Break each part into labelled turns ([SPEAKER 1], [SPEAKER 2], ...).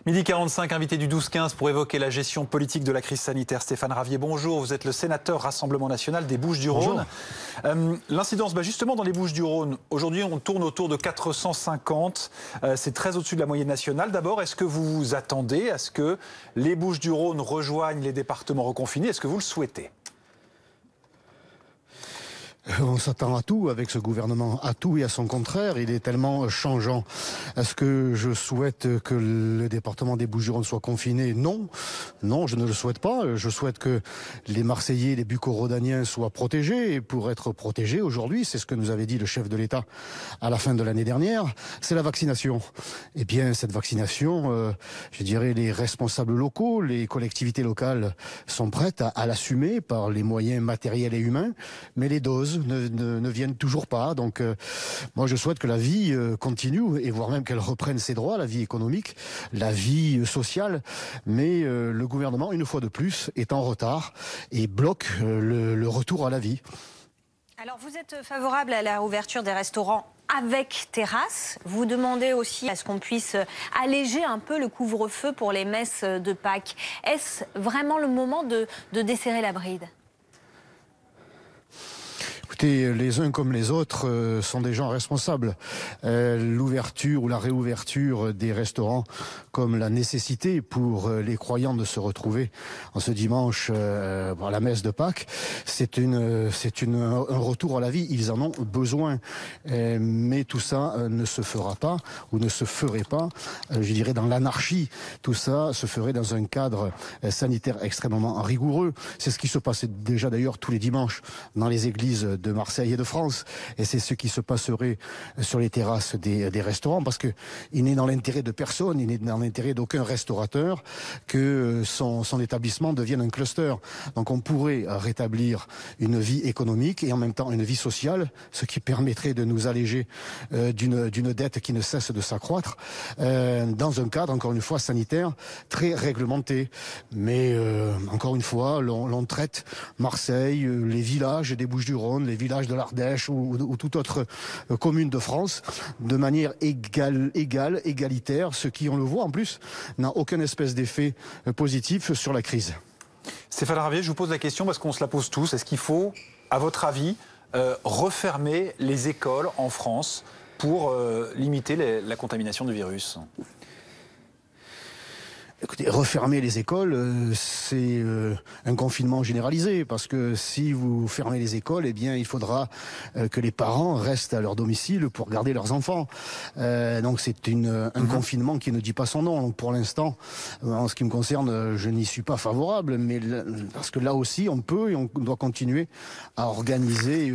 [SPEAKER 1] Midi 45, invité du 12-15 pour évoquer la gestion politique de la crise sanitaire. Stéphane Ravier, bonjour. Vous êtes le sénateur Rassemblement National des Bouches-du-Rhône. L'incidence, justement dans les Bouches-du-Rhône, aujourd'hui on tourne autour de 450. C'est très au-dessus de la moyenne nationale. D'abord, est-ce que vous vous attendez à ce que les Bouches-du-Rhône rejoignent les départements reconfinés? Est-ce que vous le souhaitez?
[SPEAKER 2] On s'attend à tout avec ce gouvernement, à tout et à son contraire. Il est tellement changeant. Est-ce que je souhaite que le département des Bouches-du-Rhône soit confiné? Non. Non, je ne le souhaite pas. Je souhaite que les Marseillais, les Bucco-Rhodaniens soient protégés. Et pour être protégés aujourd'hui, c'est ce que nous avait dit le chef de l'État à la fin de l'année dernière, c'est la vaccination. Eh bien, cette vaccination, je dirais, les responsables locaux, les collectivités locales sont prêtes à l'assumer par les moyens matériels et humains, mais les doses ne viennent toujours pas. Donc moi je souhaite que la vie continue et voire même qu'elle reprenne ses droits, la vie économique, la vie sociale. Mais le gouvernement, une fois de plus, est en retard et bloque le retour à la vie.
[SPEAKER 3] Alors vous êtes favorable à la réouverture des restaurants avec terrasse. Vous demandez aussi à ce qu'on puisse alléger un peu le couvre-feu pour les messes de Pâques. Est-ce vraiment le moment de desserrer la bride ?
[SPEAKER 2] Écoutez, les uns comme les autres sont des gens responsables. L'ouverture ou la réouverture des restaurants comme la nécessité pour les croyants de se retrouver en ce dimanche à la messe de Pâques, c'est un retour à la vie. Ils en ont besoin. Mais tout ça ne se fera pas ou ne se ferait pas, je dirais, dans l'anarchie. Tout ça se ferait dans un cadre sanitaire extrêmement rigoureux. C'est ce qui se passait déjà d'ailleurs tous les dimanches dans les églises de Marseille et de France, et c'est ce qui se passerait sur les terrasses des restaurants, parce que il n'est dans l'intérêt de personne, il n'est dans l'intérêt d'aucun restaurateur que son établissement devienne un cluster. Donc on pourrait rétablir une vie économique et en même temps une vie sociale, ce qui permettrait de nous alléger d'une dette qui ne cesse de s'accroître, dans un cadre, encore une fois, sanitaire très réglementé. Mais encore une fois, l'on traite Marseille, les villages des Bouches-du-Rhône, les villages de l'Ardèche ou toute autre commune de France de manière égalitaire, ce qui, on le voit en plus, n'a aucun espèce d'effet positif sur la crise.
[SPEAKER 1] Stéphane Ravier, je vous pose la question parce qu'on se la pose tous. Est-ce qu'il faut, à votre avis, refermer les écoles en France pour limiter la contamination du virus ?
[SPEAKER 2] Écoutez, refermer les écoles, c'est un confinement généralisé, parce que si vous fermez les écoles, eh bien, il faudra que les parents restent à leur domicile pour garder leurs enfants. Donc c'est un confinement qui ne dit pas son nom. Donc pour l'instant, en ce qui me concerne, je n'y suis pas favorable, mais parce que là aussi, on peut et on doit continuer à organiser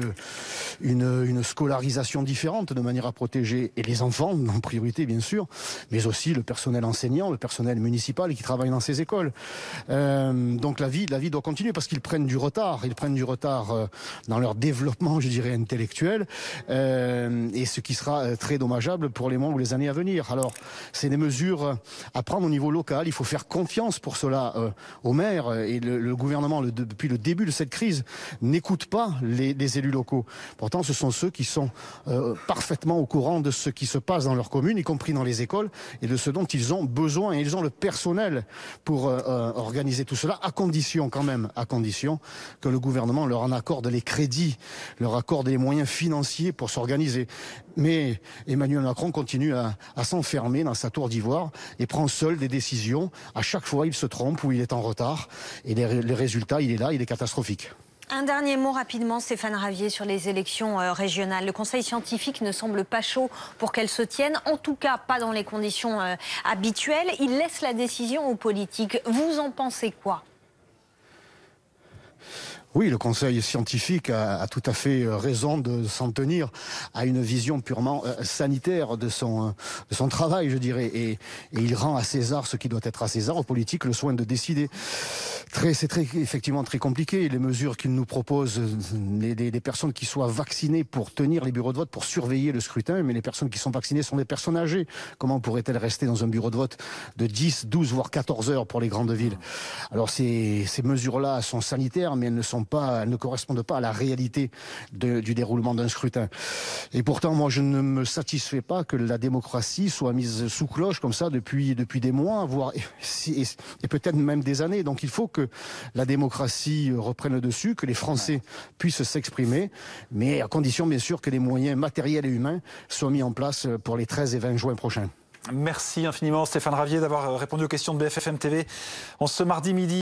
[SPEAKER 2] une scolarisation différente de manière à protéger et les enfants, en priorité bien sûr, mais aussi le personnel enseignant, le personnel municipal qui travaillent dans ces écoles. Donc la vie doit continuer parce qu'ils prennent du retard. Ils prennent du retard dans leur développement, je dirais, intellectuel, et ce qui sera très dommageable pour les mois ou les années à venir. Alors, c'est des mesures à prendre au niveau local. Il faut faire confiance pour cela aux maires, et le gouvernement, depuis le début de cette crise, n'écoute pas les élus locaux. Pourtant, ce sont ceux qui sont parfaitement au courant de ce qui se passe dans leur commune, y compris dans les écoles, et de ce dont ils ont besoin. Et ils ont le personnel pour organiser tout cela, à condition que le gouvernement leur en accorde les crédits, leur accorde les moyens financiers pour s'organiser. Mais Emmanuel Macron continue à s'enfermer dans sa tour d'ivoire et prend seul des décisions. À chaque fois, il se trompe ou il est en retard. Et les résultats, il est là, il est catastrophique.
[SPEAKER 3] Un dernier mot rapidement, Stéphane Ravier, sur les élections régionales. Le Conseil scientifique ne semble pas chaud pour qu'elles se tiennent, en tout cas pas dans les conditions habituelles. Il laisse la décision aux politiques. Vous en pensez quoi ?
[SPEAKER 2] Oui, le Conseil scientifique a tout à fait raison de s'en tenir à une vision purement sanitaire de son travail, je dirais. Et il rend à César ce qui doit être à César, aux politiques, le soin de décider. C'est effectivement très compliqué. Les mesures qu'il nous propose, des personnes qui soient vaccinées pour tenir les bureaux de vote, pour surveiller le scrutin, mais les personnes qui sont vaccinées sont des personnes âgées. Comment pourraient-elles rester dans un bureau de vote de 10, 12, voire 14 heures pour les grandes villes? Alors ces mesures-là sont sanitaires, mais elles ne sont ne correspondent pas à la réalité du déroulement d'un scrutin. Et pourtant, moi, je ne me satisfais pas que la démocratie soit mise sous cloche comme ça depuis des mois, voire et peut-être même des années. Donc il faut que la démocratie reprenne le dessus, que les Français puissent s'exprimer, mais à condition bien sûr que les moyens matériels et humains soient mis en place pour les 13 et 20 juin prochains.
[SPEAKER 1] Merci infiniment Stéphane Ravier d'avoir répondu aux questions de BFM TV en ce mardi midi.